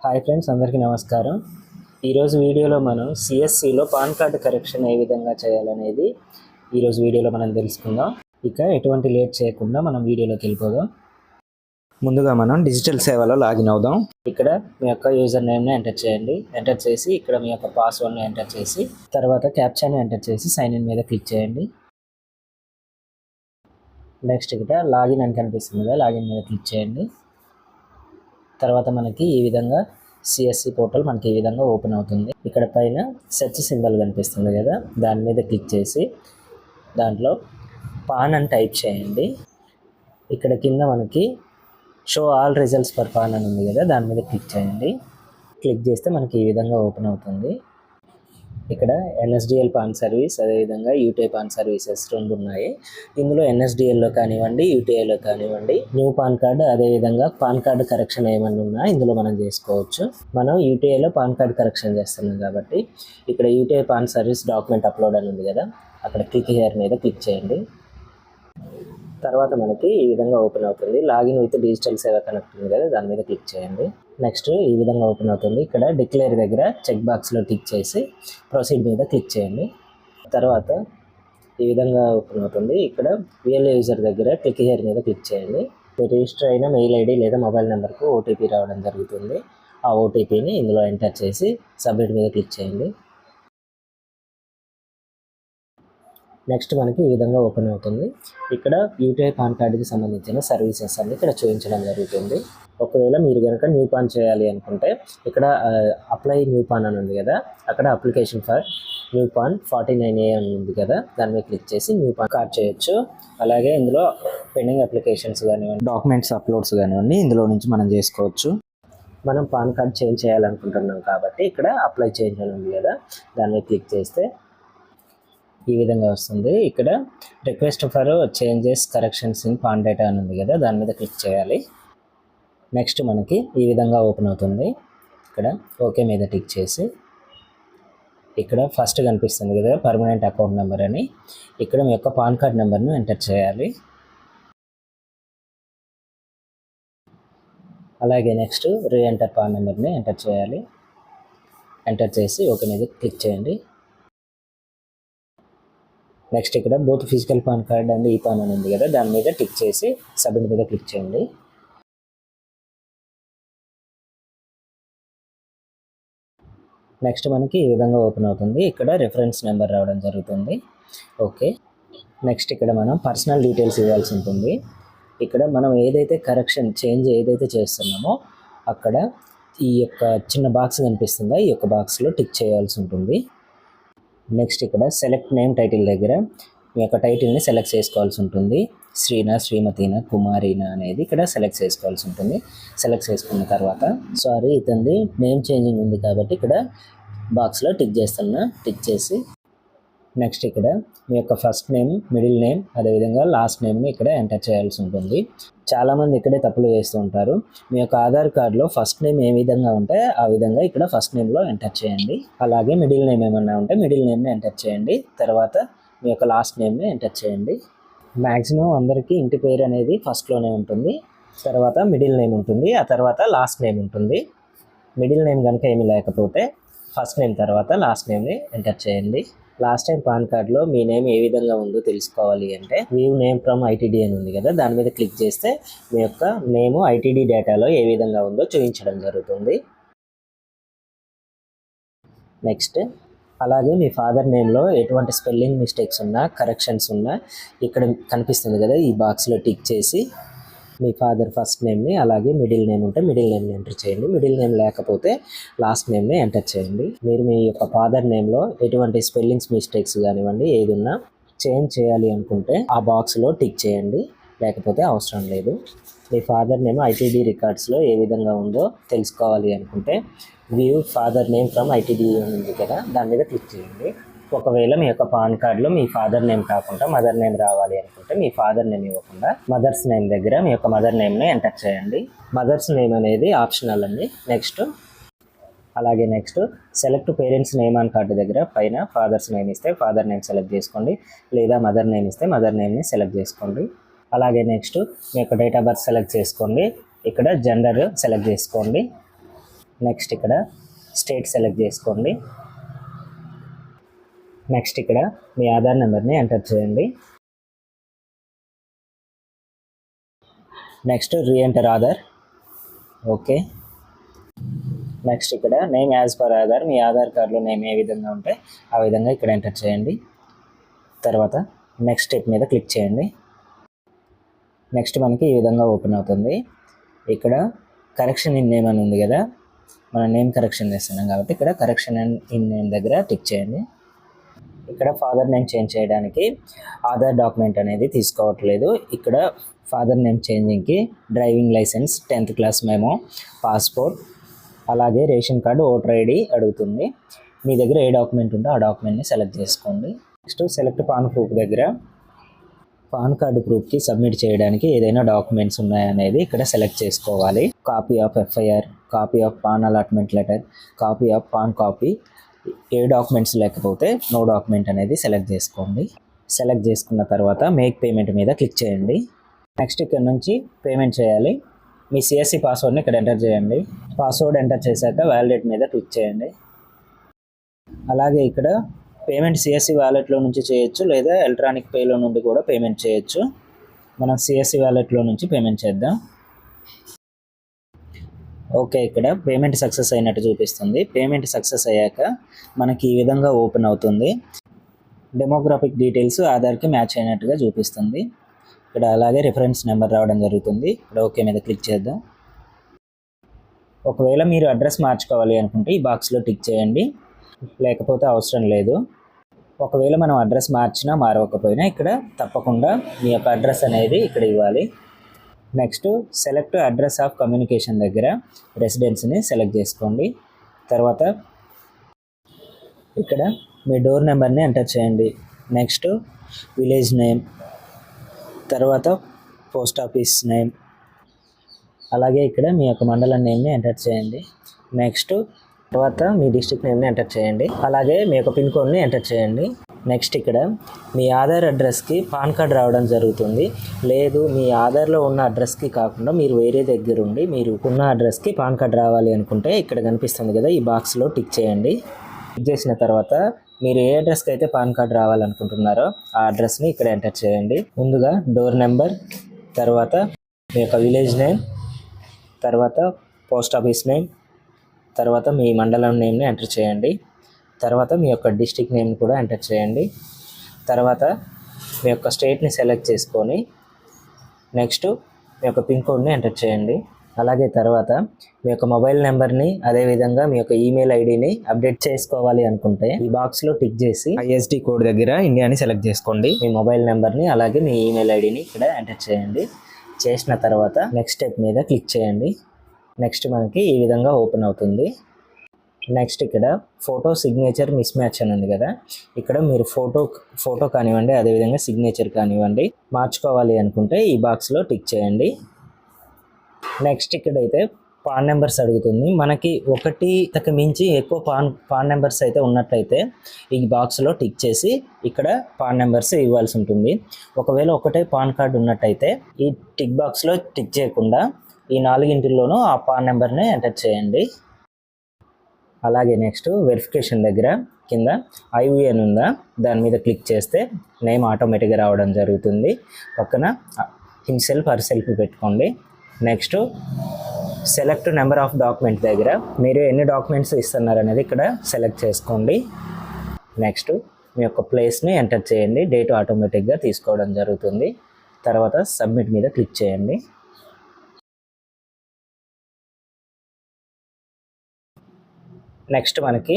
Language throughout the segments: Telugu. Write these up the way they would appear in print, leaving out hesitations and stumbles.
హాయ్ ఫ్రెండ్స్, అందరికీ నమస్కారం. ఈరోజు వీడియోలో మనం సిఎస్సిలో పాన్ కార్డు కరెక్షన్ ఏ విధంగా చేయాలనేది ఈరోజు వీడియోలో మనం తెలుసుకుందాం. ఇక ఎటువంటి లేట్ చేయకుండా మనం వీడియోలోకి వెళ్ళిపోదాం. ముందుగా మనం డిజిటల్ సేవలో లాగిన్ అవుదాం. ఇక్కడ మీ యొక్క యూజర్ నేమ్ని ఎంటర్ చేయండి. ఎంటర్ చేసి ఇక్కడ మీ యొక్క పాస్వర్డ్ని ఎంటర్ చేసి తర్వాత క్యాప్చాని ఎంటర్ చేసి సైన్ ఇన్ మీద క్లిక్ చేయండి. నెక్స్ట్ ఇక్కడ లాగిన్ అని కనిపిస్తుంది కదా, లాగిన్ మీద క్లిక్ చేయండి. తర్వాత మనకి ఈ విధంగా సిఎస్సి పోర్టల్ మనకి ఈ విధంగా ఓపెన్ అవుతుంది. ఇక్కడ పైన సెర్చ్ సింబల్ కనిపిస్తుంది కదా, దాని మీద క్లిక్ చేసి దాంట్లో పాన్ అని టైప్ చేయండి. ఇక్కడ కింద మనకి show all results for pan అని ఉంది కదా, దాని మీద క్లిక్ చేయండి. క్లిక్ చేస్తే మనకి ఈ విధంగా ఓపెన్ అవుతుంది. ఇక్కడ ఎన్ఎస్డిఎల్ పాన్ సర్వీస్, అదేవిధంగా యూటీఐ పాన్ సర్వీసెస్ రెండు ఉన్నాయి. ఇందులో ఎన్ఎస్డిఎల్లో కానివ్వండి, యూటీఐలో కానివ్వండి న్యూ పాన్ కార్డు, అదేవిధంగా పాన్ కార్డు కరెక్షన్ ఏమన్నా ఉన్నా ఇందులో మనం చేసుకోవచ్చు. మనం యూటీఐలో పాన్ కార్డు కరెక్షన్ చేస్తున్నాం కాబట్టి ఇక్కడ UTI pan service document upload అని ఉంది కదా, అక్కడ క్లిక్ హియర్ మీద క్లిక్ చేయండి. తర్వాత మనకి ఈ విధంగా ఓపెన్ అవుతుంది. లాగిన్ విత్ డిజిటల్ సేవ కనెక్ట్ ఉంది కదా, దాని మీద క్లిక్ చేయండి. నెక్స్ట్ ఈ విధంగా ఓపెన్ అవుతుంది. ఇక్కడ డిక్లేర్ దగ్గర చెక్ బాక్స్లో టిక్ చేసి ప్రొసీడ్ మీద క్లిక్ చేయండి. తర్వాత ఈ విధంగా ఓపెన్ అవుతుంది. ఇక్కడ రియల్ యూజర్ దగ్గర క్లిక్ హియర్ మీద క్లిక్ చేయండి. రిజిస్టర్ అయిన మెయిల్ ఐడి లేదా మొబైల్ నెంబర్కు ఓటీపీ రావడం జరుగుతుంది. ఆ ఓటీపీని ఇందులో ఎంటర్ చేసి సబ్మిట్ మీద క్లిక్ చేయండి. నెక్స్ట్ మనకి ఈ విధంగా ఓపెన్ అవుతుంది. ఇక్కడ యూటీఐ పాన్ కార్డుకి సంబంధించిన సర్వీసెస్ అన్ని ఇక్కడ చూపించడం జరుగుతుంది. ఒకవేళ మీరు కనుక న్యూ పాన్ చేయాలి అనుకుంటే ఇక్కడ అప్లై న్యూ పాన్ అని ఉంది కదా, అక్కడ application for new pan 49A అని ఉంది కదా, దాని మీద క్లిక్ చేసి న్యూ పాన్ కార్డ్ చేయొచ్చు. అలాగే ఇందులో పెండింగ్ అప్లికేషన్స్ కానివ్వండి, డాక్యుమెంట్స్ అప్లోడ్స్ కానివ్వండి ఇందులో నుంచి మనం చేసుకోవచ్చు. మనం పాన్ కార్డ్ చేంజ్ చేయాలనుకుంటున్నాం కాబట్టి ఇక్కడ అప్లై చేంజ్ అని ఉంది కదా, దాని మీద క్లిక్ చేస్తే ఈ విధంగా వస్తుంది. ఇక్కడ request for changes corrections in pan data అని ఉంది కదా, దాని మీద క్లిక్ చేయాలి. నెక్స్ట్ మనకి ఈ విధంగా ఓపెన్ అవుతుంది. ఇక్కడ ఓకే మీద టిక్ చేసి ఇక్కడ ఫస్ట్ కనిపిస్తుంది కదా పర్మనెంట్ అకౌంట్ నెంబర్ అని, ఇక్కడ మీ యొక్క పాన్ కార్డ్ నెంబర్ను ఎంటర్ చేయాలి. అలాగే నెక్స్ట్ రీఎంటర్ పాన్ నెంబర్ని ఎంటర్ చేయాలి. ఎంటర్ చేసి ఓకే మీద క్లిక్ చేయండి. నెక్స్ట్ ఇక్కడ both physical pan card and ఈ పాన్ అని ఉంది కదా, దాని మీద టిక్ చేసి సబ్మిట్ మీద క్లిక్ చేయండి. నెక్స్ట్ మనకి ఈ విధంగా ఓపెన్ అవుతుంది. ఇక్కడ రిఫరెన్స్ నెంబర్ రావడం జరుగుతుంది. ఓకే. నెక్స్ట్ ఇక్కడ మనం పర్సనల్ డీటెయిల్స్ ఇవ్వాల్సి ఉంటుంది. ఇక్కడ మనం ఏదైతే కరెక్షన్ చేంజ్ ఏదైతే చేస్తున్నామో అక్కడ ఈ యొక్క చిన్న బాక్స్ కనిపిస్తుందా, ఈ యొక్క బాక్స్లో టిక్ చేయాల్సి ఉంటుంది. నెక్స్ట్ ఇక్కడ సెలెక్ట్ నేమ్ టైటిల్ దగ్గర మీ యొక్క టైటిల్ని సెలెక్ట్ చేసుకోవాల్సి ఉంటుంది. శ్రీనా, శ్రీమతినా, కుమారీనా అనేది ఇక్కడ సెలెక్ట్ చేసుకోవాల్సి ఉంటుంది. సెలెక్ట్ చేసుకున్న తర్వాత ఇతంది నేమ్ చేంజింగ్ ఉంది కాబట్టి ఇక్కడ బాక్స్లో టిక్ చేస్తున్నా. టిక్ చేసి నెక్స్ట్ ఇక్కడ మీ యొక్క ఫస్ట్ నేమ్, మిడిల్ నేమ్, అదేవిధంగా లాస్ట్ నేమ్ని ఇక్కడ ఎంటర్ చేయాల్సి ఉంటుంది. చాలామంది ఇక్కడే తప్పులు చేస్తూ ఉంటారు. మీ యొక్క ఆధార్ కార్డులో ఫస్ట్ నేమ్ ఏ విధంగా ఉంటే ఆ విధంగా ఇక్కడ ఫస్ట్ నేమ్లో ఎంటర్ చేయండి. అలాగే మిడిల్ నేమ్ ఏమన్నా ఉంటే మిడిల్ నేమ్ని ఎంటర్ చేయండి. తర్వాత మీ యొక్క లాస్ట్ నేమ్ని ఎంటర్ చేయండి. మ్యాక్సిమం అందరికీ ఇంటి పేరు అనేది ఫస్ట్లోనే ఉంటుంది, తర్వాత మిడిల్ నేమ్ ఉంటుంది, ఆ తర్వాత లాస్ట్ నేమ్ ఉంటుంది. మిడిల్ నేమ్ కనుక ఏమీ లేకపోతే ఫస్ట్ నేమ్ తర్వాత లాస్ట్ నేమ్ని ఎంటర్ చేయండి. లాస్ట్ టైం పాన్ కార్డ్లో మీ నేమ్ ఏ విధంగా ఉందో తెలుసుకోవాలి అంటే వ్యూ నేమ్ ఫ్రమ్ ఐటీడీ అని ఉంది కదా, దాని మీద క్లిక్ చేస్తే మీ యొక్క నేమ్ ఐటీడీ డేటాలో ఏ విధంగా ఉందో చూపించడం జరుగుతుంది. నెక్స్ట్ అలాగే మీ ఫాదర్ నేమ్లో ఎటువంటి స్పెల్లింగ్ మిస్టేక్స్ ఉన్నా, కరెక్షన్స్ ఉన్నా ఇక్కడ కనిపిస్తుంది కదా, ఈ బాక్స్లో టిక్ చేసి మీ ఫాదర్ ఫస్ట్ నేమ్ని అలాగే మిడిల్ నేమ్ ఉంటే మిడిల్ నేమ్ని ఎంటర్ చేయండి. మిడిల్ నేమ్ లేకపోతే లాస్ట్ నేమ్ని ఎంటర్ చేయండి. మీరు మీ యొక్క ఫాదర్ నేమ్లో ఎటువంటి స్పెల్లింగ్స్ మిస్టేక్స్ కానివ్వండి ఏది ఉన్నా చేంజ్ చేయాలి అనుకుంటే ఆ బాక్స్లో టిక్ చేయండి, లేకపోతే అవసరం లేదు. మీ ఫాదర్ నేమ్ ఐటీడీ రికార్డ్స్లో ఏ విధంగా ఉందో తెలుసుకోవాలి అనుకుంటే view father name from ITD ఉంది కదా, దాని మీద క్లిక్ చేయండి. ఒకవేళ మీ యొక్క పాన్ కార్డులో మీ ఫాదర్ నేమ్ కాకుండా మదర్ నేమ్ రావాలి అనుకుంటే మీ ఫాదర్ నేమ్ ఇవ్వకుండా మదర్స్ నేమ్ దగ్గర మీ యొక్క మదర్ నేమ్ని ఎంటర్ చేయండి. మదర్స్ నేమ్ అనేది ఆప్షనల్ అండి. Next select parents name on card దగ్గర పైన ఫాదర్స్ నేమ్ ఇస్తే ఫాదర్ నేమ్ సెలెక్ట్ చేసుకోండి, లేదా మదర్ నేమ్ ఇస్తే మదర్ నేమ్ని సెలెక్ట్ చేసుకోండి. అలాగే నెక్స్ట్ మీ యొక్క డేట్ ఆఫ్ బర్త్ సెలెక్ట్ చేసుకోండి. ఇక్కడ జెండర్ సెలెక్ట్ చేసుకోండి. నెక్స్ట్ ఇక్కడ స్టేట్ సెలెక్ట్ చేసుకోండి. నెక్స్ట్ ఇక్కడ మీ ఆధార్ నెంబర్ని ఎంటర్ చేయండి. Next re-enter Aadhaar. Okay. Next ఇక్కడ నేమ్ యాజ్ పర్ ఆధార్. మీ ఆధార్ కార్డులో నేమ్ ఏ విధంగా ఉంటే ఆ విధంగా ఇక్కడ ఎంటర్ చేయండి. తర్వాత నెక్స్ట్ స్టెప్ మీద క్లిక్ చేయండి. నెక్స్ట్ మనకి ఈ విధంగా ఓపెన్ అవుతుంది. ఇక్కడ కరెక్షన్ ఇన్ నేమ్ అని ఉంది కదా, మనం నేమ్ కరెక్షన్ చేస్తున్నాం కాబట్టి ఇక్కడ కరెక్షన్ ఇన్ నేమ్ దగ్గర టిక్ చేయండి. ఇక్కడ ఫాదర్ నేమ్ చేంజ్ చేయడానికి ఆధార్ డాక్యుమెంట్ అనేది తీసుకోవట్లేదు. ఇక్కడ ఫాదర్ నేమ్ చేంజింగ్కి driving licence, 10th class memo, passport, అలాగే రేషన్ కార్డు, ఓటర్ ఐడి అడుగుతుంది. మీ దగ్గర ఏ డాక్యుమెంట్ ఉందో ఆ డాక్యుమెంట్ని సెలెక్ట్ చేసుకోండి. నెక్స్ట్ సెలెక్ట్ పాన్ ప్రూఫ్ దగ్గర పాన్ కార్డు ప్రూఫ్కి సబ్మిట్ చేయడానికి ఏదైనా డాక్యుమెంట్స్ ఉన్నాయనేది ఇక్కడ సెలెక్ట్ చేసుకోవాలి. Copy of FIR, copy of PAN allotment letter, copy of PAN copy. ఏ డాక్యుమెంట్స్ లేకపోతే నో డాక్యుమెంట్ అనేది సెలెక్ట్ చేసుకోండి. సెలెక్ట్ చేసుకున్న తర్వాత మేక్ పేమెంట్ మీద క్లిక్ చేయండి. నెక్స్ట్ ఇక్కడ నుంచి పేమెంట్ చేయాలి. మీ సిఎస్సి పాస్వర్డ్ని ఇక్కడ ఎంటర్ చేయండి. పాస్వర్డ్ ఎంటర్ చేశాక వ్యాలిడేట్ మీద క్లిక్ చేయండి. అలాగే ఇక్కడ పేమెంట్ సిఎస్సి వ్యాలెట్లో నుంచి చేయొచ్చు, లేదా ఎలక్ట్రానిక్ పేలో నుండి కూడా పేమెంట్ చేయొచ్చు. మనం సిఎస్సి వ్యాలెట్లో నుంచి పేమెంట్ చేద్దాం. ఓకే, ఇక్కడ పేమెంట్ సక్సెస్ అయినట్టు చూపిస్తుంది. పేమెంట్ సక్సెస్ అయ్యాక మనకి ఈ విధంగా ఓపెన్ అవుతుంది. డెమోగ్రాఫిక్ డీటెయిల్స్ ఆధార్కి మ్యాచ్ అయినట్టుగా చూపిస్తుంది. ఇక్కడ అలాగే రిఫరెన్స్ నెంబర్ రావడం జరుగుతుంది. ఇక్కడ ఓకే మీద క్లిక్ చేద్దాం. ఒకవేళ మీరు అడ్రస్ మార్చుకోవాలి అనుకుంటే ఈ బాక్స్లో టిక్ చేయండి, లేకపోతే అవసరం లేదు. ఒకవేళ మనం అడ్రస్ మార్చినా మారవకపోయినా ఇక్కడ తప్పకుండా మీ యొక్క అడ్రస్ అనేది ఇక్కడ ఇవ్వాలి. Next select address of communication దగ్గర రెసిడెన్స్ని సెలెక్ట్ చేసుకోండి. తర్వాత ఇక్కడ మీ డోర్ నెంబర్ని ఎంటర్ చేయండి. నెక్స్ట్ విలేజ్ నేమ్, తర్వాత పోస్ట్ ఆఫీస్ నేమ్, అలాగే ఇక్కడ మీ యొక్క మండలం నేమ్ని ఎంటర్ చేయండి. నెక్స్ట్ తర్వాత మీ డిస్ట్రిక్ట్ నేమ్ని ఎంటర్ చేయండి. అలాగే మీ యొక్క పిన్ కోడ్ని ఎంటర్ చేయండి. నెక్స్ట్ ఇక్కడ మీ ఆధార్ అడ్రస్కి పాన్ కార్డ్ రావడం జరుగుతుంది. లేదు మీ ఆధార్లో ఉన్న అడ్రస్కి కాకుండా మీరు వేరే దగ్గర ఉండి మీరు ఉన్న అడ్రస్కి పాన్ కార్డ్ రావాలి అనుకుంటే ఇక్కడ కనిపిస్తుంది కదా, ఈ బాక్స్లో టిక్ చేయండి. టిక్ చేసిన తర్వాత మీరు ఏ అడ్రస్కి అయితే పాన్ కార్డ్ రావాలనుకుంటున్నారో ఆ అడ్రస్ని ఇక్కడ ఎంటర్ చేయండి. ముందుగా డోర్ నెంబర్, తర్వాత మీ యొక్క విలేజ్ నేమ్, తర్వాత పోస్ట్ ఆఫీస్ నేమ్, తర్వాత మీ మండలం నేమ్ని ఎంటర్ చేయండి. తర్వాత మీ యొక్క డిస్ట్రిక్ట్ నేమ్ కూడా ఎంటర్ చేయండి. తర్వాత మీ యొక్క స్టేట్ని సెలెక్ట్ చేసుకొని నెక్స్ట్ మీ యొక్క పిన్ కోడ్ని ఎంటర్ చేయండి. అలాగే తర్వాత మీ యొక్క మొబైల్ నెంబర్ని, అదేవిధంగా మీ యొక్క ఈమెయిల్ ఐడిని అప్డేట్ చేసుకోవాలి అనుకుంటే ఈ బాక్స్లో టిక్ చేసి ఐఎస్డి కోడ్ దగ్గర ఇండియాని సెలెక్ట్ చేసుకోండి. మీ మొబైల్ నెంబర్ని అలాగే మీ ఈమెయిల్ ఐడిని ఇక్కడ ఎంటర్ చేయండి. చేసిన తర్వాత నెక్స్ట్ స్టెప్ మీద క్లిక్ చేయండి. నెక్స్ట్ మనకి ఈ విధంగా ఓపెన్ అవుతుంది. నెక్స్ట్ ఇక్కడ ఫోటో సిగ్నేచర్ మిస్ మ్యాచ్ అని ఉంది కదా, ఇక్కడ మీరు ఫోటో కానివ్వండి, అదేవిధంగా సిగ్నేచర్ కానివ్వండి మార్చుకోవాలి అనుకుంటే ఈ బాక్స్లో టిక్ చేయండి. నెక్స్ట్ ఇక్కడైతే పాన్ నెంబర్స్ అడుగుతుంది. మనకి ఒకటికి మించి ఎక్కువ పాన్ నెంబర్స్ అయితే ఉన్నట్లయితే ఈ బాక్స్లో టిక్ చేసి ఇక్కడ పాన్ నెంబర్స్ ఇవ్వాల్సి ఉంటుంది. ఒకవేళ ఒకటే పాన్ కార్డు ఉన్నట్టయితే ఈ టిక్ బాక్స్లో టిక్ చేయకుండా ఈ 4 ఆ పాన్ నెంబర్ని ఎంటర్ చేయండి. అలాగే నెక్స్ట్ వెరిఫికేషన్ దగ్గర కింద ఐవిఎన్ ఉందా, దాని మీద క్లిక్ చేస్తే నేమ్ ఆటోమేటిక్గా రావడం జరుగుతుంది. పక్కన హిమ్సెల్ఫ్ ఆర్ సెల్ఫ్ పెట్టుకోండి. Next select number of document దగ్గర మీరు ఎన్ని డాక్యుమెంట్స్ ఇస్తున్నారు అనేది ఇక్కడ సెలెక్ట్ చేసుకోండి. నెక్స్ట్ మీ యొక్క ప్లేస్ని ఎంటర్ చేయండి, డేట్ ఆటోమేటిక్గా తీసుకోవడం జరుగుతుంది. తర్వాత సబ్మిట్ మీద క్లిక్ చేయండి. నెక్స్ట్ మనకి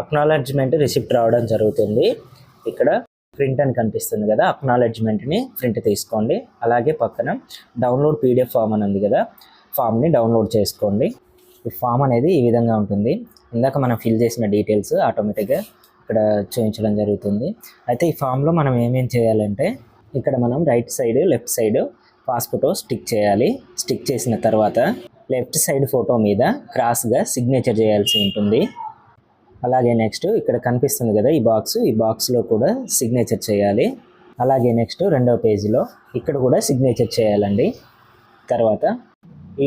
అక్నాలెడ్జ్మెంట్ రిసిప్ట్ రావడం జరుగుతుంది. ఇక్కడ ప్రింట్ అని కనిపిస్తుంది కదా, అక్నాలెడ్జ్మెంట్ని ప్రింట్ తీసుకోండి. అలాగే పక్కన డౌన్లోడ్ పీడిఎఫ్ ఫామ్ అని ఉంది కదా, ఫామ్ని డౌన్లోడ్ చేసుకోండి. ఈ ఫామ్ అనేది ఈ విధంగా ఉంటుంది. ఇందాక మనం ఫిల్ చేసిన డీటెయిల్స్ ఆటోమేటిక్గా ఇక్కడ చూపించడం జరుగుతుంది. అయితే ఈ ఫామ్లో మనం ఏమేం చేయాలంటే ఇక్కడ మనం right side, left side passport stick చేయాలి. స్టిక్ చేసిన తర్వాత లెఫ్ట్ సైడ్ ఫోటో మీద క్రాస్గా సిగ్నేచర్ చేయాల్సి ఉంటుంది. అలాగే నెక్స్ట్ ఇక్కడ కనిపిస్తుంది కదా ఈ బాక్స్లో కూడా సిగ్నేచర్ చేయాలి. అలాగే నెక్స్ట్ రెండవ పేజీలో ఇక్కడ కూడా సిగ్నేచర్ చేయాలండి. తర్వాత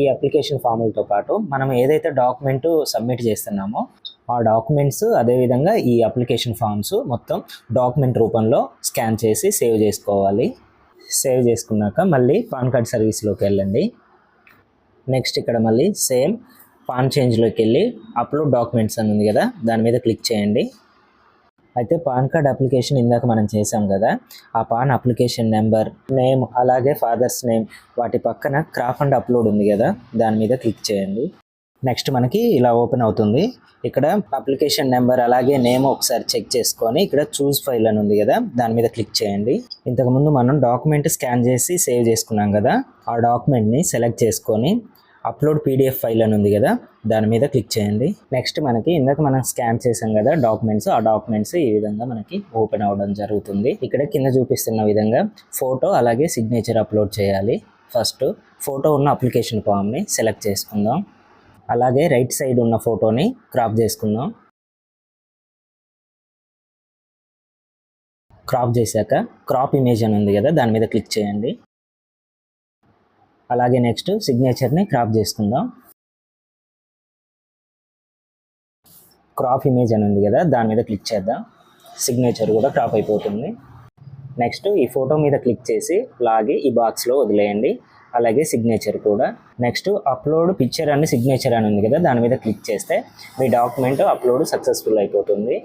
ఈ అప్లికేషన్ ఫామ్లతో పాటు మనం ఏదైతే డాక్యుమెంట్ సబ్మిట్ చేస్తున్నామో ఆ డాక్యుమెంట్స్ అదేవిధంగా ఈ అప్లికేషన్ ఫామ్స్ మొత్తం డాక్యుమెంట్ రూపంలో స్కాన్ చేసి సేవ్ చేసుకోవాలి. సేవ్ చేసుకున్నాక మళ్ళీ పాన్ కార్డ్ సర్వీస్లోకి వెళ్ళండి. నెక్స్ట్ ఇక్కడ మళ్ళీ సేమ్ పాన్ చేంజ్లోకి వెళ్ళి అప్లోడ్ డాక్యుమెంట్స్ అని ఉంది కదా, దాని మీద క్లిక్ చేయండి. అయితే పాన్ కార్డ్ అప్లికేషన్ ఇందాక మనం చేసాం కదా, ఆ పాన్ అప్లికేషన్ నెంబర్, నేమ్ అలాగే ఫాదర్స్ నేమ్ వాటి పక్కన క్రాప్ అండ్ అప్లోడ్ ఉంది కదా, దాని మీద క్లిక్ చేయండి. నెక్స్ట్ మనకి ఇలా ఓపెన్ అవుతుంది. ఇక్కడ అప్లికేషన్ నెంబర్ అలాగే నేమ్ ఒకసారి చెక్ చేసుకొని ఇక్కడ చూస్ ఫైల్ అని ఉంది కదా, దాని మీద క్లిక్ చేయండి. ఇంతకుముందు మనం డాక్యుమెంట్ స్కాన్ చేసి సేవ్ చేసుకున్నాం కదా, ఆ డాక్యుమెంట్ని సెలెక్ట్ చేసుకొని అప్లోడ్ పీడిఎఫ్ ఫైల్ అని ఉంది కదా, దాని మీద క్లిక్ చేయండి. నెక్స్ట్ మనకి ఇందాక మనం స్కాన్ చేసాం కదా డాక్యుమెంట్స్, ఆ డాక్యుమెంట్స్ ఈ విధంగా మనకి ఓపెన్ అవ్వడం జరుగుతుంది. ఇక్కడ కింద చూపిస్తున్న విధంగా ఫోటో అలాగే సిగ్నేచర్ అప్లోడ్ చేయాలి. ఫస్ట్ ఫోటో ఉన్న అప్లికేషన్ ఫామ్ని సెలెక్ట్ చేసుకుందాం. అలాగే రైట్ సైడ్ ఉన్న ఫోటోని క్రాప్ చేసుకుందాం. క్రాప్ చేశాక క్రాప్ ఇమేజ్ అని ఉంది కదా, దాని మీద క్లిక్ చేయండి. అలాగే నెక్స్ట్ సిగ్నేచర్ని క్రాప్ చేసుకుందాం. క్రాప్ ఇమేజ్ అని ఉంది కదా, దాని మీద క్లిక్ చేద్దాం. సిగ్నేచర్ కూడా క్రాప్ అయిపోతుంది. నెక్స్ట్ ఈ ఫోటో మీద క్లిక్ చేసి లాగి ఈ బాక్స్లో వదిలేయండి. అలాగే సిగ్నేచర్ కూడా. Next upload picture and signature అని ఉంది కదా, దాని మీద క్లిక్ చేస్తే మీ డాక్యుమెంట్ అప్లోడ్ సక్సెస్ఫుల్ అయిపోతుంది.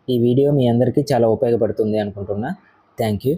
ఈ వీడియో మీ అందరికీ చాలా ఉపయోగపడుతుంది అనుకుంటున్నా. Thank you.